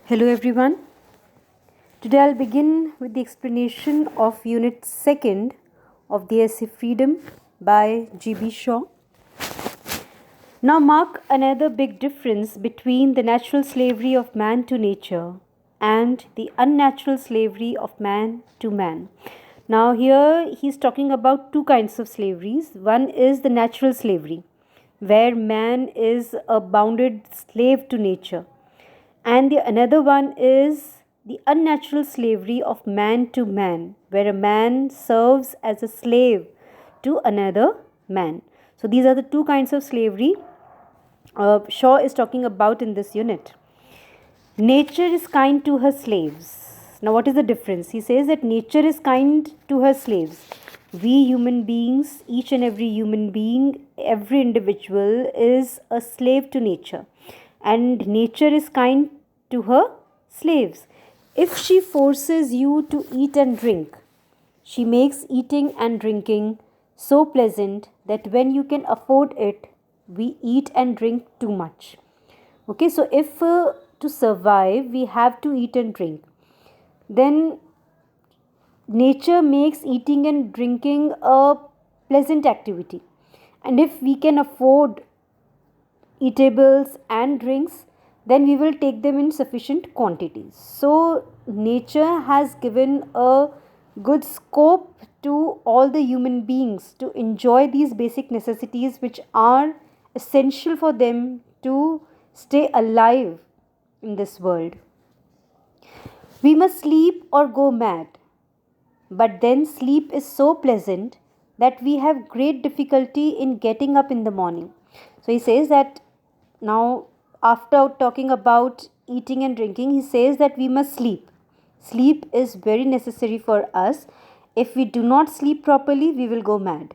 Hello everyone. Today I'll begin with the explanation of Unit 2nd of the essay Freedom by G.B. Shaw. Now mark another big difference between the natural slavery of man to nature and the unnatural slavery of man to man. Now here he's talking about two kinds of slaveries. One is the natural slavery, where man is a bounded slave to nature, and the another one is the unnatural slavery of man to man, where a man serves as a slave to another man. So these are the two kinds of slavery Shaw is talking about in this unit. Nature is kind to her slaves. Now, what is the difference? He says that nature is kind to her slaves. We human beings, each and every human being, every individual is a slave to nature, and nature is kind to her slaves. If she forces you to eat and drink, she makes eating and drinking so pleasant that when you can afford it, we eat and drink too much. Okay, so if to survive we have to eat and drink, then nature makes eating and drinking a pleasant activity. And if we can afford eatables and drinks, then we will take them in sufficient quantities. So nature has given a good scope to all the human beings to enjoy these basic necessities which are essential for them to stay alive in this world. We must sleep or go mad, but then sleep is so pleasant that we have great difficulty in getting up in the morning. So he says that now, after talking about eating and drinking, he says that we must sleep. Sleep is very necessary for us. If we do not sleep properly, we will go mad.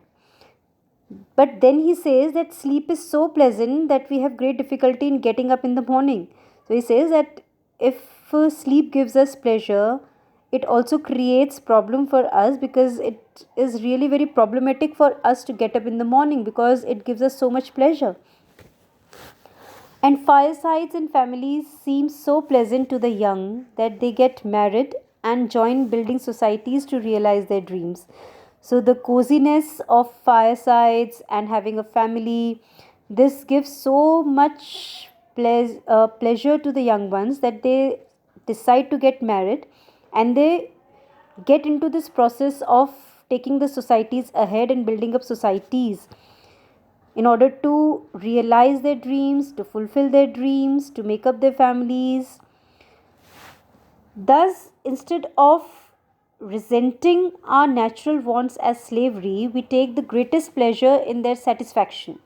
But then he says that sleep is so pleasant that we have great difficulty in getting up in the morning. So he says that if sleep gives us pleasure, it also creates problem for us, because it is really very problematic for us to get up in the morning because it gives us so much pleasure. And firesides and families seem so pleasant to the young that they get married and join building societies to realize their dreams. So the coziness of firesides and having a family, this gives so much pleasure to the young ones that they decide to get married, and they get into this process of taking the societies ahead and building up societies in order to realize their dreams, to fulfill their dreams, to make up their families. Thus, instead of resenting our natural wants as slavery, we take the greatest pleasure in their satisfaction.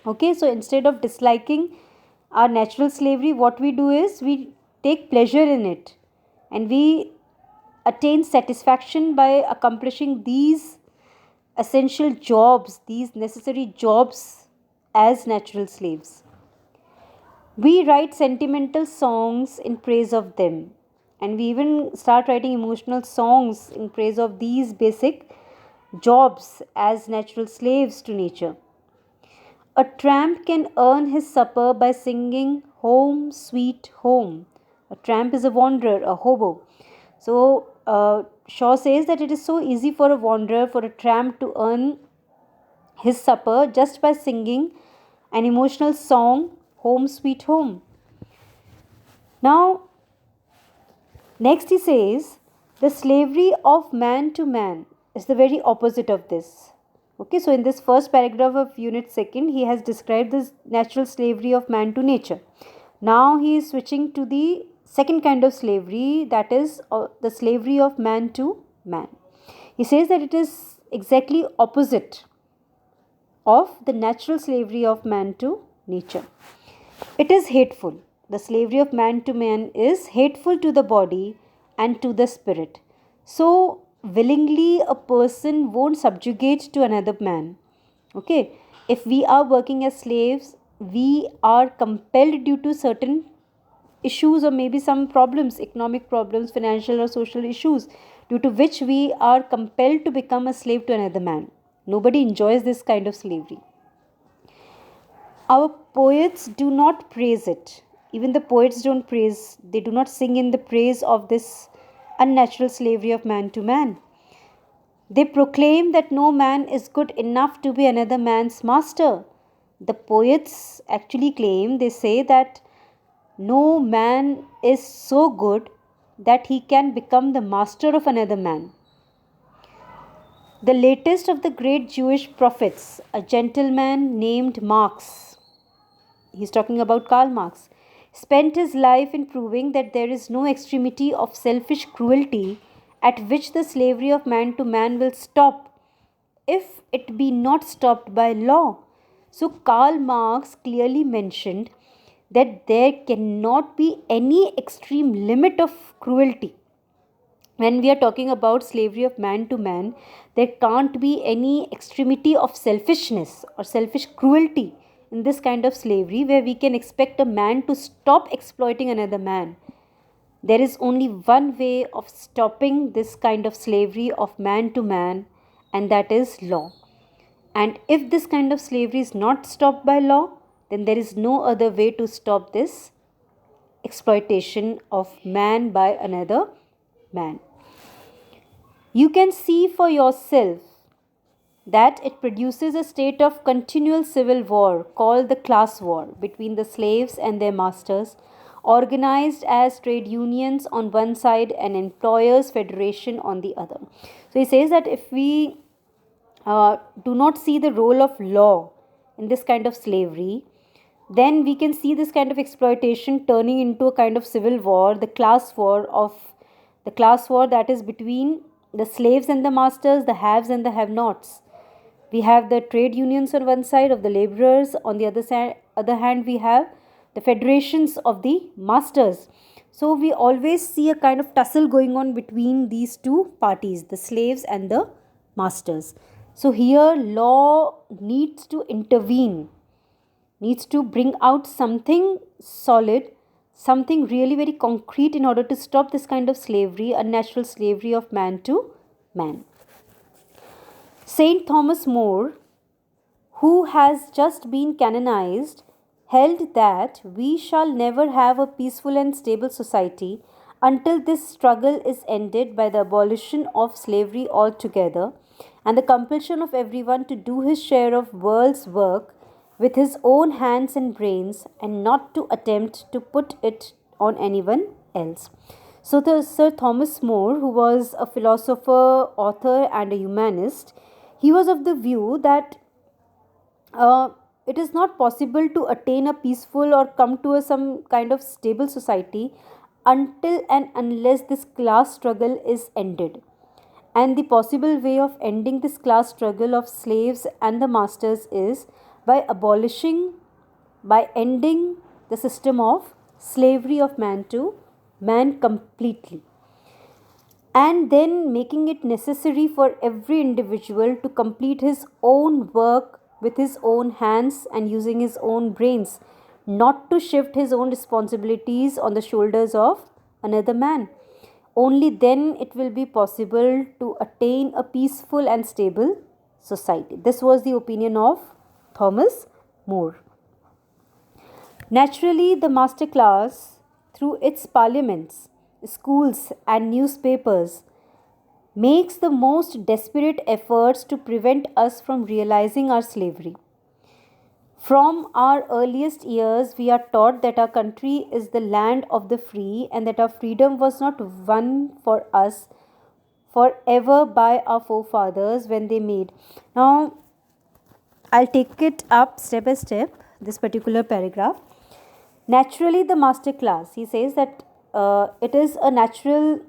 Okay, so instead of disliking our natural slavery, what we do is we take pleasure in it, and we attain satisfaction by accomplishing these essential jobs, these necessary jobs as natural slaves. We write sentimental songs in praise of them, and we even start writing emotional songs in praise of these basic jobs as natural slaves to nature. A tramp can earn his supper by singing Home Sweet Home. A tramp is a wanderer, a hobo. So Shaw says that it is so easy for a wanderer, for a tramp to earn his supper just by singing an emotional song, Home Sweet Home. Now, next he says, the slavery of man to man is the very opposite of this. Okay, so in this first paragraph of Unit 2nd, he has described this natural slavery of man to nature. Now he is switching to the second kind of slavery, that is the slavery of man to man. He says that it is exactly opposite of the natural slavery of man to nature. It is hateful. The slavery of man to man is hateful to the body and to the spirit. So, willingly a person won't subjugate to another man. Okay, if we are working as slaves, we are compelled due to certain issues or maybe some problems, economic problems, financial or social issues, due to which we are compelled to become a slave to another man. Nobody enjoys this kind of slavery. Our poets do not praise it. Even the poets don't praise, they do not sing in the praise of this unnatural slavery of man to man. They proclaim that no man is good enough to be another man's master. The poets actually claim, they say that no man is so good that he can become the master of another man. The latest of the great Jewish prophets, a gentleman named Marx, he's talking about Karl Marx, spent his life in proving that there is no extremity of selfish cruelty at which the slavery of man to man will stop if it be not stopped by law. So Karl Marx clearly mentioned that there cannot be any extreme limit of cruelty. When we are talking about slavery of man to man, there can't be any extremity of selfishness or selfish cruelty in this kind of slavery where we can expect a man to stop exploiting another man. There is only one way of stopping this kind of slavery of man to man, and that is law. And if this kind of slavery is not stopped by law, then there is no other way to stop this exploitation of man by another man. You can see for yourself that it produces a state of continual civil war called the class war between the slaves and their masters, organized as trade unions on one side and employers' federation on the other. So he says that if we do not see the role of law in this kind of slavery, then we can see this kind of exploitation turning into a kind of civil war, the class war that is between the slaves and the masters, the haves and the have-nots. We have the trade unions on one side of the laborers, on the other hand we have the federations of the masters. So we always see a kind of tussle going on between these two parties, the slaves and the masters. So here law needs to intervene, needs to bring out something solid, something really very concrete in order to stop this kind of slavery, unnatural slavery of man to man. Saint Thomas More, who has just been canonized, held that we shall never have a peaceful and stable society until this struggle is ended by the abolition of slavery altogether and the compulsion of everyone to do his share of world's work with his own hands and brains and not to attempt to put it on anyone else. So the Sir Thomas More, who was a philosopher, author and a humanist, he was of the view that it is not possible to attain a peaceful or come to some kind of stable society until and unless this class struggle is ended. And the possible way of ending this class struggle of slaves and the masters is by ending the system of slavery of man to man completely, and then making it necessary for every individual to complete his own work with his own hands and using his own brains, not to shift his own responsibilities on the shoulders of another man. Only then it will be possible to attain a peaceful and stable society. This was the opinion of Thomas More. Naturally, the master class, through its parliaments, schools, and newspapers, makes the most desperate efforts to prevent us from realizing our slavery. From our earliest years, we are taught that our country is the land of the free and that our freedom was not won for us forever by our forefathers when they made. Now, I'll take it up step by step, this particular paragraph. Naturally, the master class, he says that it is a natural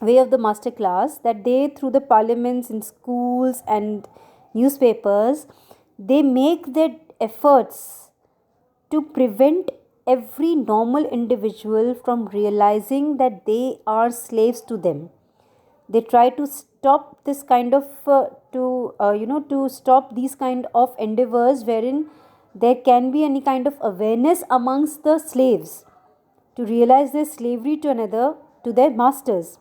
way of the master class that they, through the parliaments in schools and newspapers, they make their efforts to prevent every normal individual from realizing that they are slaves to them. They try to stop this kind of to stop these kind of endeavors wherein there can be any kind of awareness amongst the slaves to realize their slavery to their masters.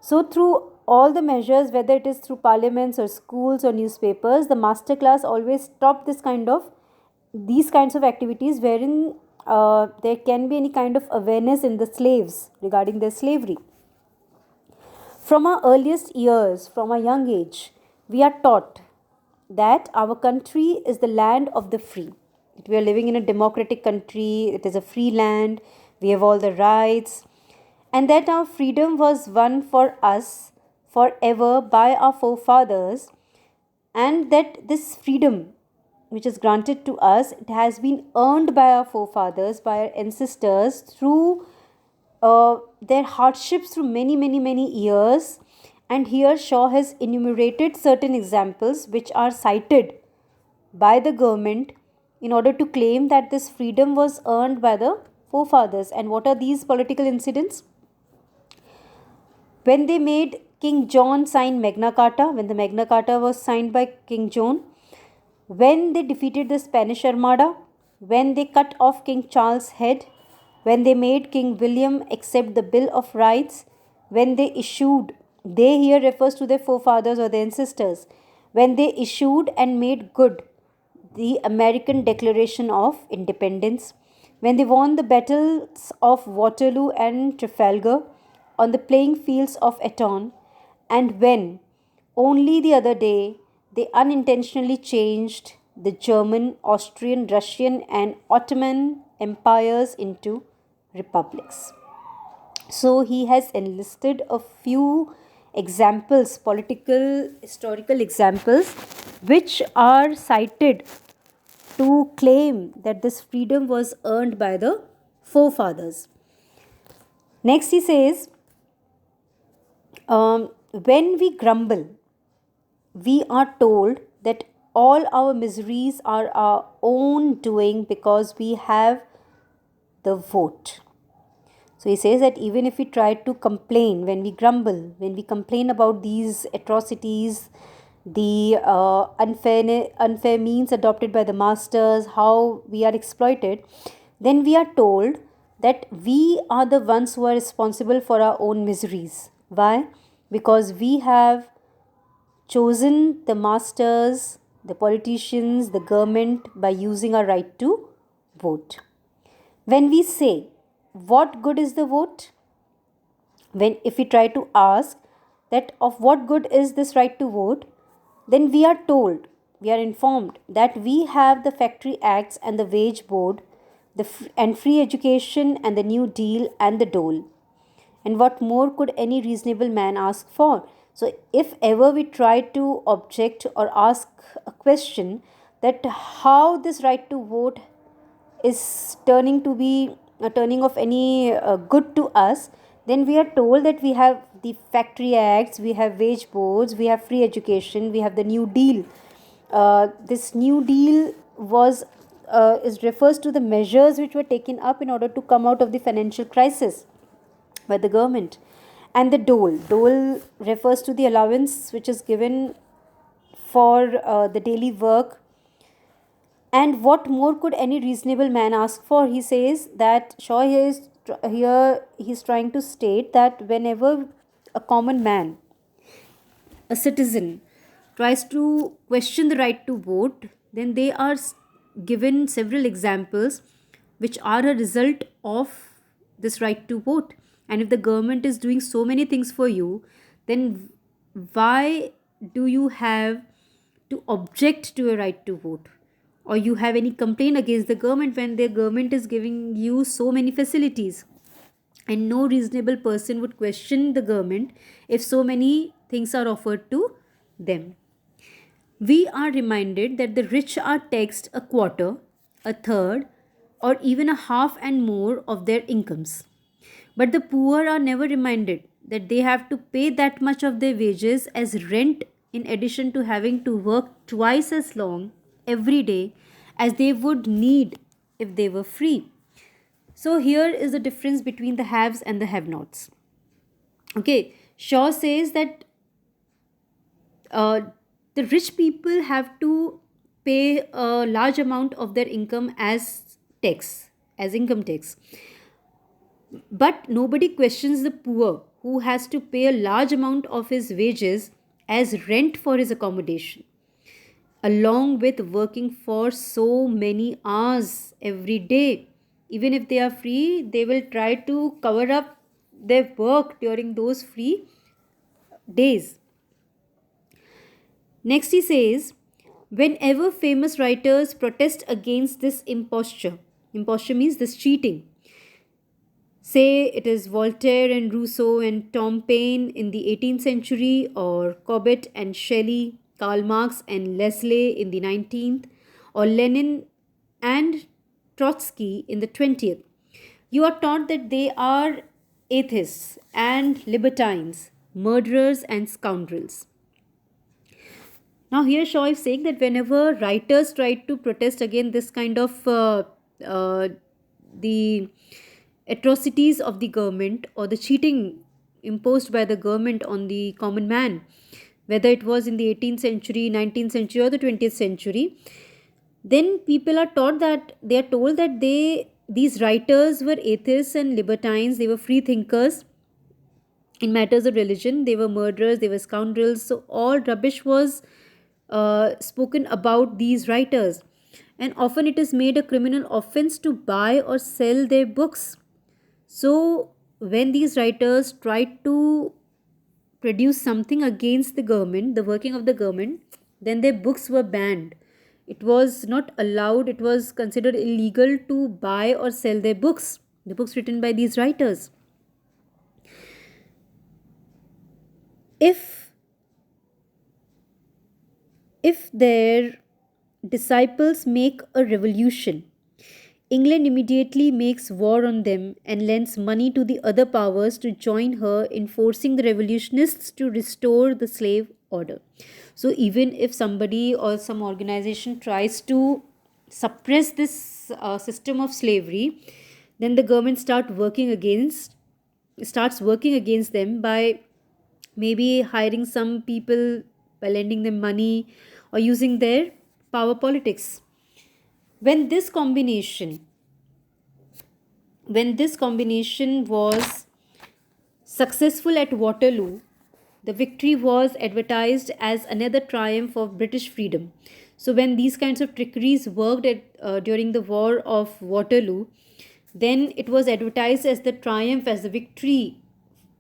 So through all the measures, whether it is through parliaments or schools or newspapers, the master class always stop these kinds of activities wherein there can be any kind of awareness in the slaves regarding their slavery. From our earliest years, from our young age, we are taught that our country is the land of the free. We are living in a democratic country, it is a free land, we have all the rights, and that our freedom was won for us forever by our forefathers, and that this freedom which is granted to us, it has been earned by our forefathers, by our ancestors through their hardships through many, many, many years. And here Shaw has enumerated certain examples which are cited by the government in order to claim that this freedom was earned by the forefathers. And what are these political incidents? When they made King John sign Magna Carta, when the Magna Carta was signed by King John, when they defeated the Spanish Armada, when they cut off King Charles' head, when they made King William accept the Bill of Rights, when they issued, they here refers to their forefathers or their ancestors, when they issued and made good the American Declaration of Independence, when they won the battles of Waterloo and Trafalgar on the playing fields of Eton, and when, only the other day, they unintentionally changed the German, Austrian, Russian, and Ottoman empires into republics. So he has enlisted a few examples, political, historical examples, which are cited to claim that this freedom was earned by the forefathers. Next, he says, when we grumble, we are told that all our miseries are our own doing because we have the vote. So he says that even if we try to complain, when we grumble, when we complain about these atrocities, the unfair means adopted by the masters, how we are exploited, then we are told that we are the ones who are responsible for our own miseries. Why? Because we have chosen the masters, the politicians, the government by using our right to vote. When we say, what good is the vote? If we try to ask that of what good is this right to vote, then we are told, we are informed that we have the Factory Acts and the Wage Board, and free education and the New Deal and the dole. And what more could any reasonable man ask for? So, if ever we try to object or ask a question that how this right to vote is turning of any good to us, then we are told that we have the Factory Acts, we have wage boards, we have free education, we have the New Deal. This New Deal refers to the measures which were taken up in order to come out of the financial crisis by the government. And the dole refers to the allowance which is given for the daily work. And what more could any reasonable man ask for? He says that Shaw here he's trying to state that whenever a common man, a citizen, tries to question the right to vote, then they are given several examples which are a result of this right to vote. And if the government is doing so many things for you, then why do you have to object to a right to vote? Or you have any complaint against the government when the government is giving you so many facilities? And no reasonable person would question the government if so many things are offered to them. We are reminded that the rich are taxed a quarter, a third, or even a half and more of their incomes. But the poor are never reminded that they have to pay that much of their wages as rent, in addition to having to work twice as long every day as they would need if they were free. So here is the difference between the haves and the have-nots. Okay, Shaw says that the rich people have to pay a large amount of their income as tax, as income tax. But nobody questions the poor who has to pay a large amount of his wages as rent for his accommodation, along with working for so many hours every day, even if they are free, they will try to cover up their work during those free days. Next, he says, whenever famous writers protest against this imposture means this cheating. Say it is Voltaire and Rousseau and Tom Paine in the 18th century, or Cobbett and Shelley, Karl Marx and Leslie in the 19th, or Lenin and Trotsky in the 20th. You are taught that they are atheists and libertines, murderers and scoundrels. Now, here Shaw is saying that whenever writers try to protest against this kind of the atrocities of the government or the cheating imposed by the government on the common man, whether it was in the 18th century, 19th century, or the 20th century, then people are taught that they are told that these writers were atheists and libertines, they were free thinkers in matters of religion, they were murderers, they were scoundrels. So all rubbish was spoken about these writers, and often it is made a criminal offense to buy or sell their books. So when these writers tried to produce something against the government, the working of the government, then their books were banned. It was not allowed, it was considered illegal to buy or sell their books, the books written by these writers. If their disciples make a revolution, England immediately makes war on them and lends money to the other powers to join her in forcing the revolutionists to restore the slave order. So, even if somebody or some organization tries to suppress this system of slavery, then the government starts working against them by maybe hiring some people, by lending them money, or using their power politics. When this combination was successful at Waterloo, the victory was advertised as another triumph of British freedom. So when these kinds of trickeries worked during the War of Waterloo, then it was advertised as the triumph, as the victory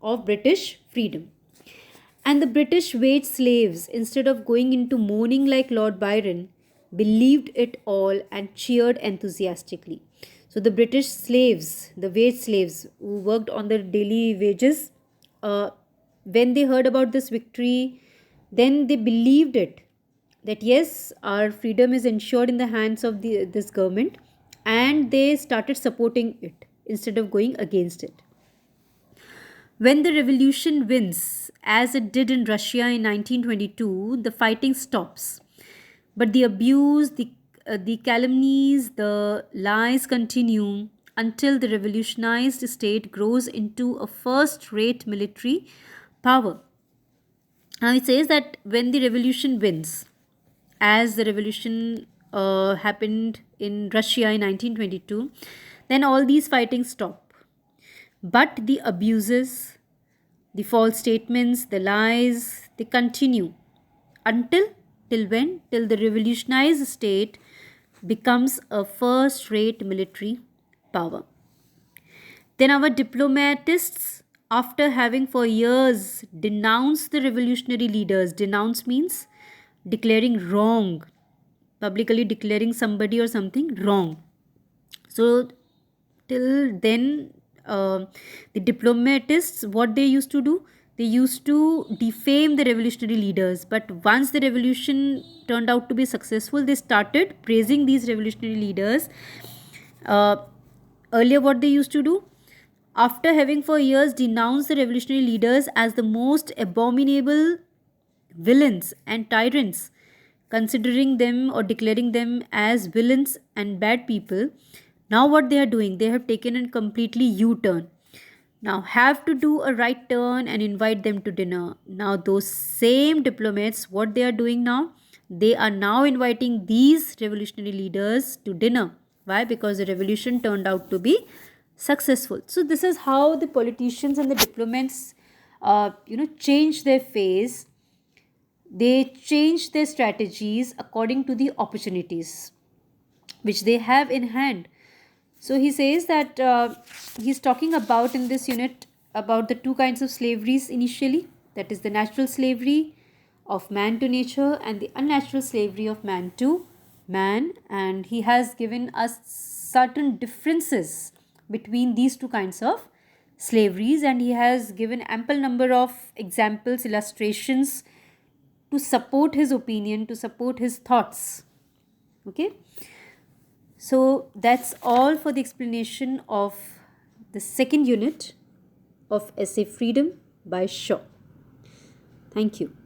of British freedom. And the British wage slaves, instead of going into mourning like Lord Byron, believed it all and cheered enthusiastically. So the British slaves, the wage slaves who worked on their daily wages, when they heard about this victory, then they believed it, that yes, our freedom is ensured in the hands of this government, and they started supporting it instead of going against it. When the revolution wins, as it did in Russia in 1922, the fighting stops. But the abuse, the calumnies, the lies continue until the revolutionized state grows into a first rate military power. Now it says that when the revolution wins, as the revolution happened in Russia in 1922, then all these fighting stop. But the abuses, the false statements, the lies, they continue until till when? Till the revolutionized state becomes a first rate military power. Then our diplomatists, after having for years denounced the revolutionary leaders, denounce means declaring wrong, publicly declaring somebody or something wrong. So till then, the diplomatists, what they used to do, they used to defame the revolutionary leaders. But once the revolution turned out to be successful, they started praising these revolutionary leaders. uh, Earlier, what they used to do, after having for years denounced the revolutionary leaders as the most abominable villains and tyrants, considering them or declaring them as villains and bad people, now what they are doing, they have taken a completely U-turn. Now have to do a right turn and invite them to dinner. Now those same diplomats, what they are doing now, they are now inviting these revolutionary leaders to dinner. Why? Because the revolution turned out to be successful. So this is how the politicians and the diplomats change their face. They change their strategies according to the opportunities which they have in hand. So he says that he's talking about in this unit about the two kinds of slaveries initially, that is the natural slavery of man to nature and the unnatural slavery of man to man, and he has given us certain differences between these two kinds of slaveries, and he has given ample number of examples, illustrations to support his opinion, to support his thoughts. Okay, so that's all for the explanation of the second unit of Essay Freedom by Shaw. Thank you.